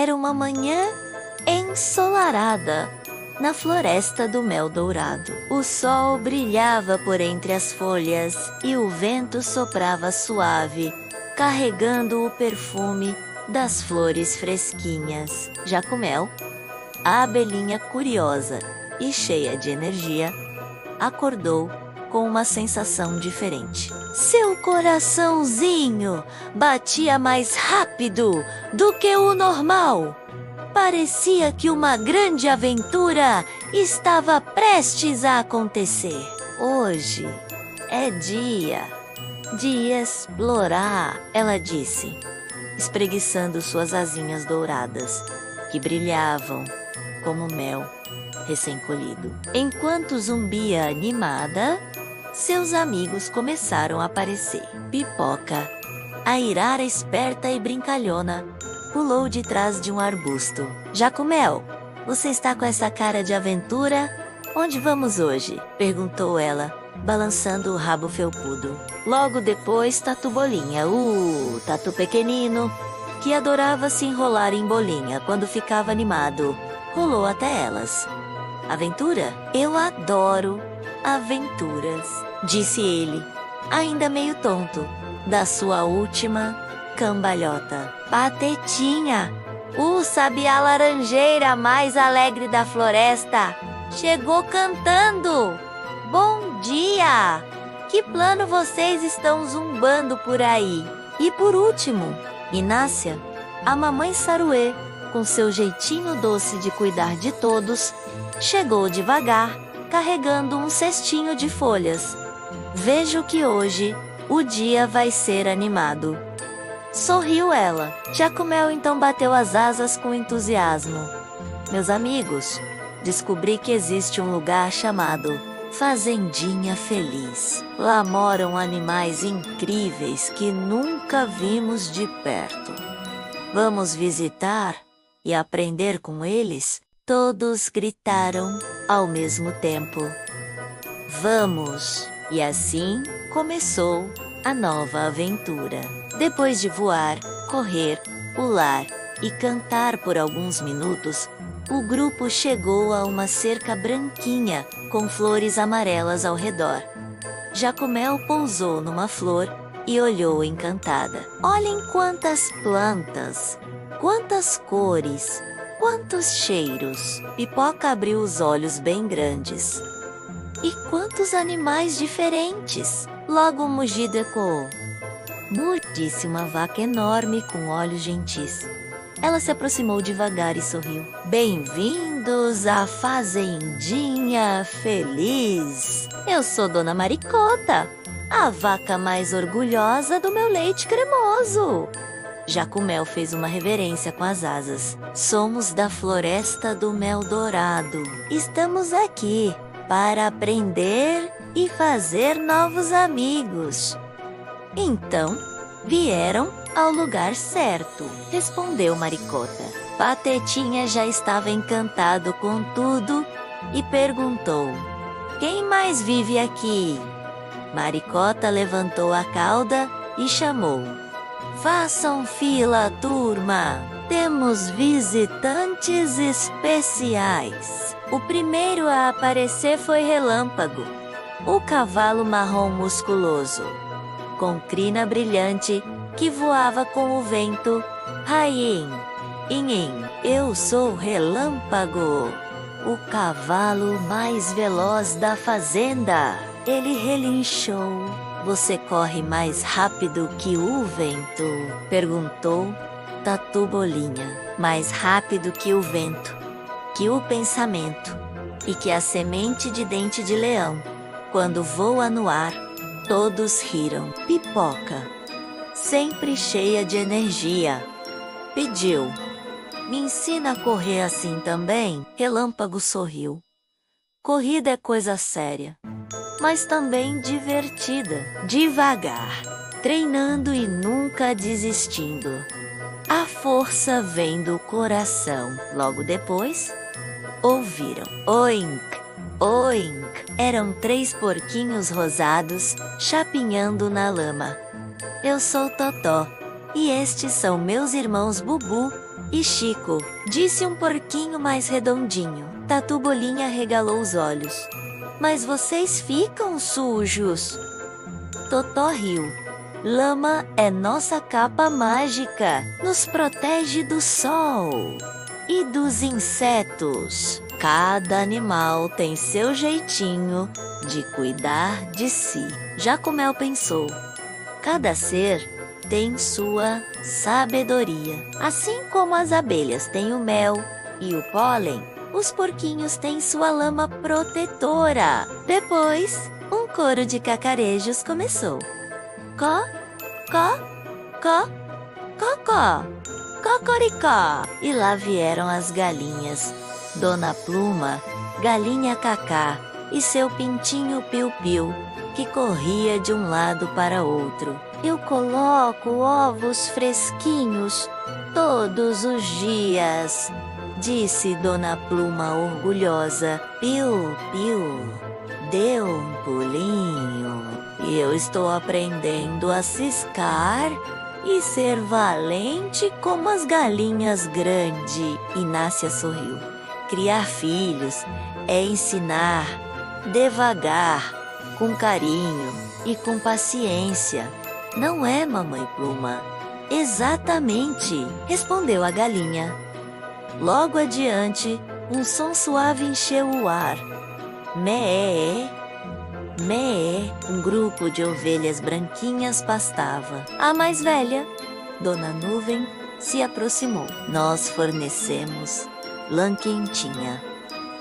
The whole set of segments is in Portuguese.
Era uma manhã ensolarada na floresta do mel dourado. O sol brilhava por entre as folhas e o vento soprava suave, carregando o perfume das flores fresquinhas. Jacumel, a abelhinha curiosa e cheia de energia, acordou com uma sensação diferente. Seu coraçãozinho batia mais rápido do que o normal. Parecia que uma grande aventura estava prestes a acontecer. Hoje é dia de explorar, ela disse, espreguiçando suas asinhas douradas, que brilhavam como mel recém-colhido. Enquanto zumbia animada, seus amigos começaram a aparecer. Pipoca, a irara esperta e brincalhona, pulou de trás de um arbusto. Jacumel, você está com essa cara de aventura? Onde vamos hoje? Perguntou ela, balançando o rabo felpudo. Logo depois, Tatu Bolinha, o tatu pequenino, que adorava se enrolar em bolinha quando ficava animado, rolou até elas. Aventura? Eu adoro aventuras, disse ele, ainda meio tonto, da sua última cambalhota. Patetinha, o sabiá laranjeira mais alegre da floresta, chegou cantando. Bom dia! Que plano vocês estão zumbando por aí? E por último, Inácia, a mamãe Saruê, com seu jeitinho doce de cuidar de todos, chegou devagar, carregando um cestinho de folhas. Vejo que hoje o dia vai ser animado. Sorriu ela. Jacumel então bateu as asas com entusiasmo. Meus amigos, descobri que existe um lugar chamado Fazendinha Feliz. Lá moram animais incríveis que nunca vimos de perto. Vamos visitar e aprender com eles? Todos gritaram ao mesmo tempo. Vamos! E assim começou a nova aventura. Depois de voar, correr, pular e cantar por alguns minutos, o grupo chegou a uma cerca branquinha com flores amarelas ao redor. Jacumel pousou numa flor e olhou encantada. Olhem quantas plantas, quantas cores, quantos cheiros! Pipoca abriu os olhos bem grandes. E quantos animais diferentes! Logo o mugido ecoou. Mu, disse uma vaca enorme com olhos gentis. Ela se aproximou devagar e sorriu. Bem-vindos à Fazendinha Feliz! Eu sou Dona Maricota, a vaca mais orgulhosa do meu leite cremoso. Jacumel fez uma reverência com as asas. Somos da floresta do mel dourado. Estamos aqui para aprender e fazer novos amigos. Então, vieram ao lugar certo, respondeu Maricota. Patetinha já estava encantado com tudo e perguntou: quem mais vive aqui? Maricota levantou a cauda e chamou: façam fila, turma! Temos visitantes especiais. O primeiro a aparecer foi Relâmpago, o cavalo marrom musculoso, com crina brilhante que voava com o vento. Raim, Inhim, eu sou Relâmpago, o cavalo mais veloz da fazenda. Ele relinchou. Você corre mais rápido que o vento? Perguntou Tatu Bolinha. Mais rápido que o vento, que o pensamento e que a semente de dente de leão. Quando voa no ar, todos riram. Pipoca, sempre cheia de energia, pediu: me ensina a correr assim também? Relâmpago sorriu. Corrida é coisa séria, mas também divertida. Devagar, treinando e nunca desistindo. A força vem do coração. Logo depois, ouviram oink, oink. Eram 3 porquinhos rosados chapinhando na lama. Eu sou Totó, e estes são meus irmãos Bubu e Chico, disse um porquinho mais redondinho. Tatu Bolinha regalou os olhos. Mas vocês ficam sujos. Totó riu. Lama é nossa capa mágica, nos protege do sol e dos insetos. Cada animal tem seu jeitinho de cuidar de si. Jacumel pensou. Cada ser tem sua sabedoria. Assim como as abelhas têm o mel e o pólen, os porquinhos têm sua lama protetora. Depois, um coro de cacarejos começou. Có, có, có, cocó, cocoricó. E lá vieram as galinhas. Dona Pluma, galinha Cacá e seu pintinho Piu-Piu, que corria de um lado para outro. Eu coloco ovos fresquinhos todos os dias, disse Dona Pluma orgulhosa. Piu-Piu deu um pulinho e eu estou aprendendo a ciscar e ser valente como as galinhas grandes. Inácia sorriu. Criar filhos é ensinar devagar, com carinho e com paciência. Não é, Mamãe Pluma? Exatamente, respondeu a galinha. Logo adiante, um som suave encheu o ar. Mé, mé, um grupo de ovelhas branquinhas pastava. A mais velha, Dona Nuvem, se aproximou. Nós fornecemos lã quentinha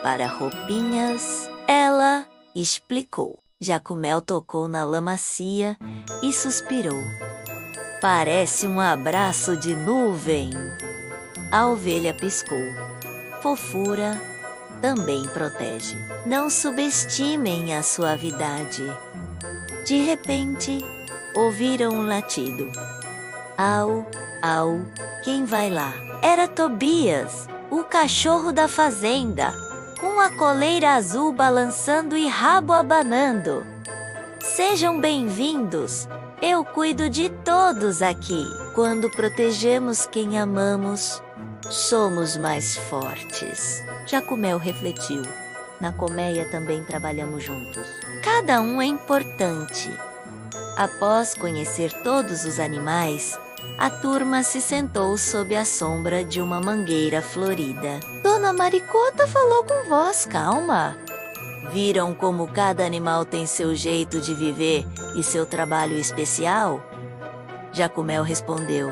para roupinhas, ela explicou. Jacumel tocou na lã macia e suspirou. Parece um abraço de nuvem. A ovelha piscou. Fofura também protege. Não subestimem a suavidade. De repente, ouviram um latido. Au, au, quem vai lá? Era Tobias, o cachorro da fazenda, com a coleira azul balançando e rabo abanando. Sejam bem-vindos, eu cuido de todos aqui. Quando protegemos quem amamos, somos mais fortes. Jacumel refletiu. Na colmeia também trabalhamos juntos. Cada um é importante. Após conhecer todos os animais, a turma se sentou sob a sombra de uma mangueira florida. Dona Maricota falou com voz calma. Viram como cada animal tem seu jeito de viver e seu trabalho especial? Jacumel respondeu.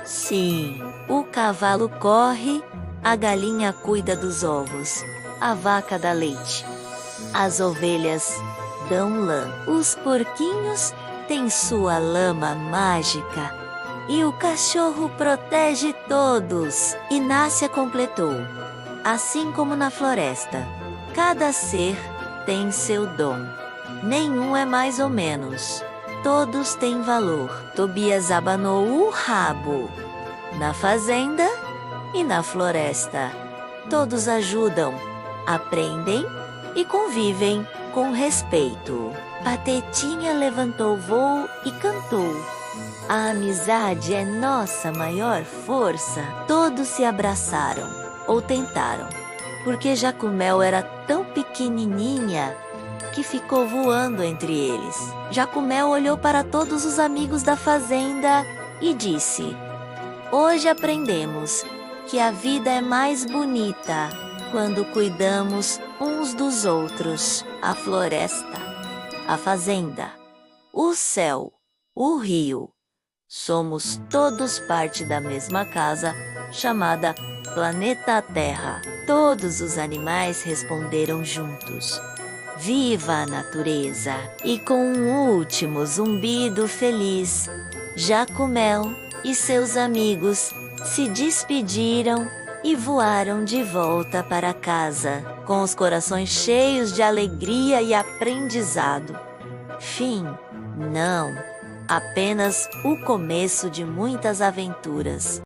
Sim, o cavalo corre, a galinha cuida dos ovos, a vaca dá leite, as ovelhas dão lã, os porquinhos têm sua lama mágica e o cachorro protege todos. Inácia completou. Assim como na floresta, cada ser tem seu dom. Nenhum é mais ou menos. Todos têm valor. Tobias abanou o rabo. Na fazenda e na floresta, todos ajudam, aprendem e convivem com respeito. Patetinha levantou voo e cantou. A amizade é nossa maior força. Todos se abraçaram, ou tentaram, porque Jacumel era tão pequenininha que ficou voando entre eles. Jacumel olhou para todos os amigos da fazenda e disse: hoje aprendemos que a vida é mais bonita quando cuidamos uns dos outros. A floresta, a fazenda, o céu, o rio. Somos todos parte da mesma casa, chamada Planeta Terra. Todos os animais responderam juntos. Viva a natureza! E com um último zumbido feliz, Jacumel e seus amigos se despediram e voaram de volta para casa, com os corações cheios de alegria e aprendizado. Fim? Não, apenas o começo de muitas aventuras.